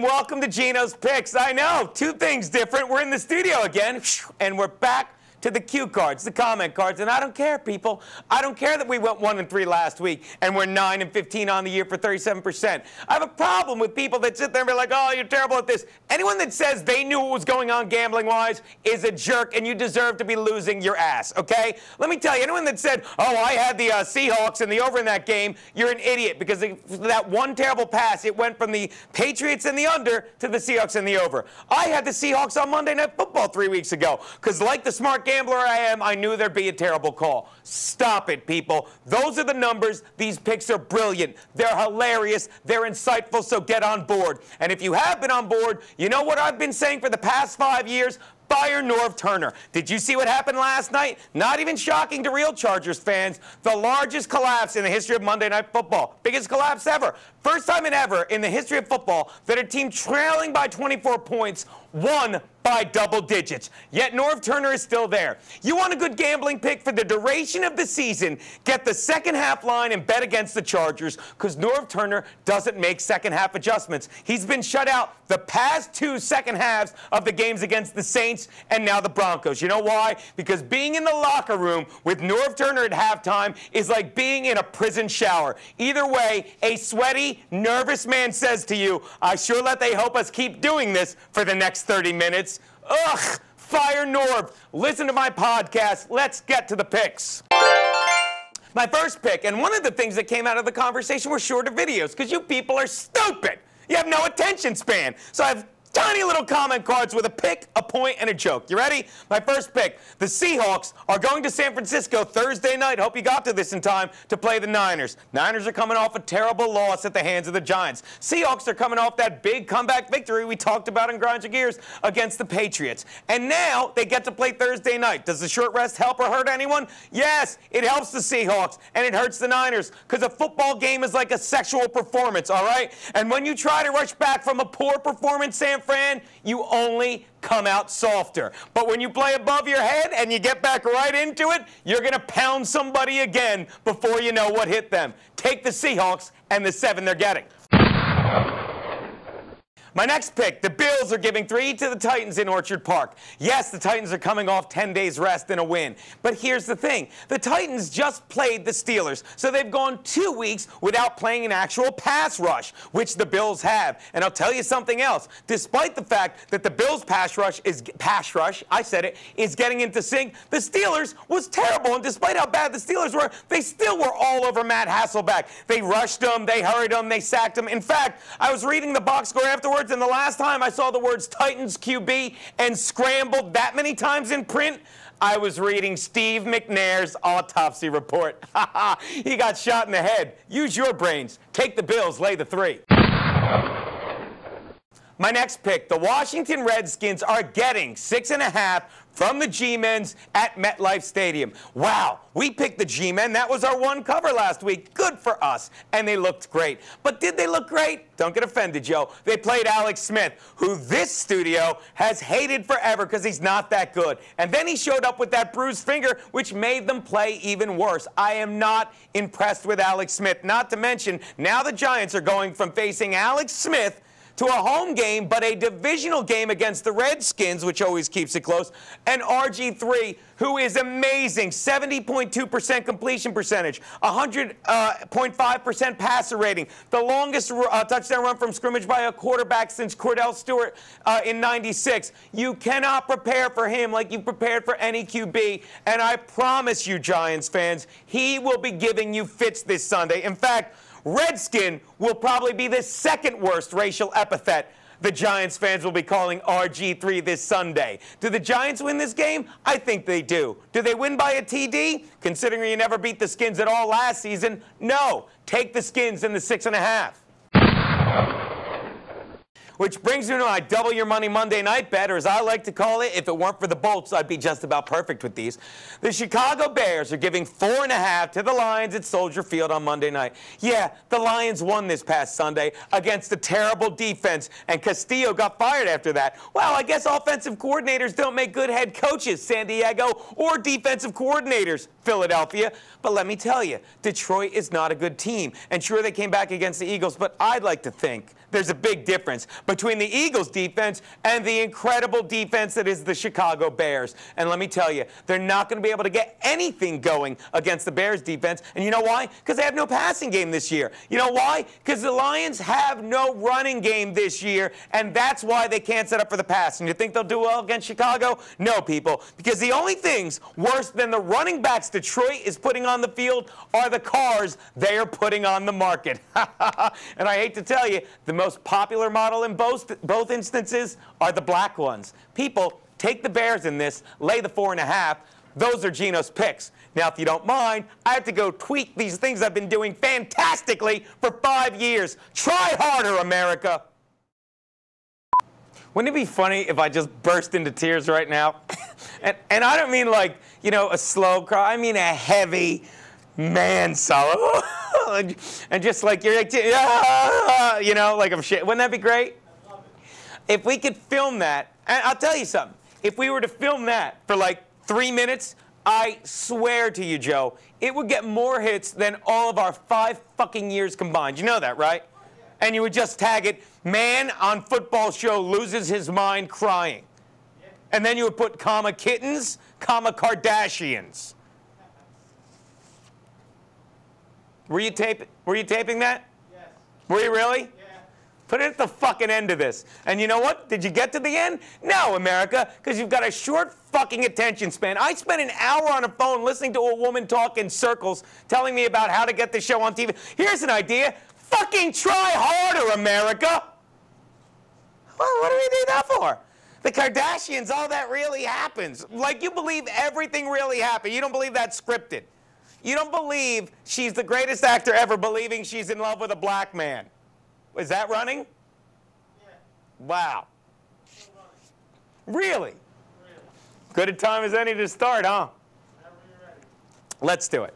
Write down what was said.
and welcome to GENO'S Picks. I know, two things different. We're in the studio again, and we're back to the cue cards, the comment cards, and I don't care, people. I don't care that we went 1-3 last week, and we're 9-15 on the year for 37%. I have a problem with people that sit there and be like, oh, you're terrible at this. Anyone that says they knew what was going on gambling-wise is a jerk, and you deserve to be losing your ass, okay? Let me tell you, anyone that said, oh, I had the Seahawks and the over in that game, you're an idiot, because that one terrible pass, it went from the Patriots and the under to the Seahawks and the over. I had the Seahawks on Monday Night Football 3 weeks ago, because like the smart gambler I am, I knew there'd be a terrible call. Stop it, people. Those are the numbers. These picks are brilliant. They're hilarious. They're insightful, so get on board. And if you have been on board, you know what I've been saying for the past 5 years? Fire Norv Turner. Did you see what happened last night? Not even shocking to real Chargers fans. The largest collapse in the history of Monday Night Football. Biggest collapse ever. First time ever in the history of football that a team trailing by 24 points won by double digits. Yet Norv Turner is still there. You want a good gambling pick for the duration of the season? Get the second half line and bet against the Chargers, because Norv Turner doesn't make second half adjustments. He's been shut out the past 2 second halves of the games against the Saints and now the Broncos. You know why? Because being in the locker room with Norv Turner at halftime is like being in a prison shower. Either way, a sweaty, nervous man says to you, I sure let they hope us keep doing this for the next 30 minutes. Ugh, fire Norv. Listen to my podcast. Let's get to the picks. My first pick, and one of the things that came out of the conversation were shorter videos, because you people are stupid. You have no attention span. So I have tiny little comment cards with a pick, a point, and a joke. You ready? My first pick. The Seahawks are going to San Francisco Thursday night. Hope you got to this in time to play the Niners. Niners are coming off a terrible loss at the hands of the Giants. Seahawks are coming off that big comeback victory we talked about in Grind Your Gears against the Patriots. And now they get to play Thursday night. Does the short rest help or hurt anyone? Yes, it helps the Seahawks, and it hurts the Niners, because a football game is like a sexual performance, all right? And when you try to rush back from a poor performance, San Fran, you only come out softer. But when you play above your head and you get back right into it, you're going to pound somebody again before you know what hit them. Take the Seahawks and the 7 they're getting. My next pick, the Bills are giving 3 to the Titans in Orchard Park. Yes, the Titans are coming off 10 days rest and a win. But here's the thing. The Titans just played the Steelers, so they've gone 2 weeks without playing an actual pass rush, which the Bills have. And I'll tell you something else. Despite the fact that the Bills' pass rush, I said it, is getting into sync, the Steelers was terrible. And despite how bad the Steelers were, they still were all over Matt Hasselbeck. They rushed him, they hurried him, they sacked him. In fact, I was reading the box score afterwards, and the last time I saw the words Titans QB and scrambled that many times in print, I was reading Steve McNair's autopsy report. He got shot in the head. Use your brains. Take the Bills, lay the 3. My next pick, the Washington Redskins are getting 6.5 from the G-Men's at MetLife Stadium. Wow, we picked the G-Men. That was our one cover last week. Good for us. And they looked great. But did they look great? Don't get offended, Joe. They played Alex Smith, who this studio has hated forever because he's not that good. And then he showed up with that bruised finger, which made them play even worse. I am not impressed with Alex Smith. Not to mention, now the Giants are going from facing Alex Smith to a home game, but a divisional game against the Redskins, which always keeps it close, and RG3, who is amazing, 70.2% completion percentage, 100.5% passer rating, the longest touchdown run from scrimmage by a quarterback since Cordell Stewart in '96. You cannot prepare for him like you prepared for any QB, and I promise you, Giants fans, he will be giving you fits this Sunday. In fact, Redskin will probably be the second worst racial epithet the Giants fans will be calling RG3 this Sunday. Do the Giants win this game? I think they do. Do they win by a TD? Considering you never beat the Skins at all last season, no. Take the Skins in the 6.5. Which brings me to my Double Your Money Monday Night bet, or as I like to call it, if it weren't for the Bolts, I'd be just about perfect with these. The Chicago Bears are giving 4.5 to the Lions at Soldier Field on Monday night. Yeah, the Lions won this past Sunday against a terrible defense, and Castillo got fired after that. Well, I guess offensive coordinators don't make good head coaches, San Diego, or defensive coordinators, Philadelphia. But let me tell you, Detroit is not a good team. And sure, they came back against the Eagles, but I'd like to think there's a big difference between the Eagles defense and the incredible defense that is the Chicago Bears. And let me tell you, they're not going to be able to get anything going against the Bears defense. And you know why? Because they have no passing game this year. You know why? Because the Lions have no running game this year, and that's why they can't set up for the pass. And you think they'll do well against Chicago? No, people, because the only things worse than the running backs Detroit is putting on the field are the cars they are putting on the market. And I hate to tell you, the most popular model in both instances are the black ones. People, take the Bears in this, lay the 4.5. Those are Geno's picks. Now, if you don't mind, I have to go tweak these things I've been doing fantastically for 5 years. Try harder, America. Wouldn't it be funny if I just burst into tears right now? and I don't mean like, you know, a slow cry. I mean a heavy man sorrow. And just like, you're like, you know, like I'm shit. Wouldn't that be great? If we could film that, and I'll tell you something. If we were to film that for like 3 minutes, I swear to you, Joe, it would get more hits than all of our 5 fucking years combined. You know that, right? And you would just tag it, man on football show loses his mind crying. And then you would put comma kittens, comma Kardashians. Were you taping that? Yes. Were you really? Yeah. Put it at the fucking end of this. And you know what? Did you get to the end? No, America, because you've got a short fucking attention span. I spent an hour on a phone listening to a woman talk in circles, telling me about how to get the show on TV. Here's an idea. Fucking try harder, America. Well, what do we do that for? The Kardashians, all that really happens. Like, you believe everything really happened. You don't believe that's scripted. You don't believe she's the greatest actor ever believing she's in love with a black man. Is that running? Yeah. Wow. Really? Really? Good a time as any to start, huh? Whenever you're ready. Let's do it.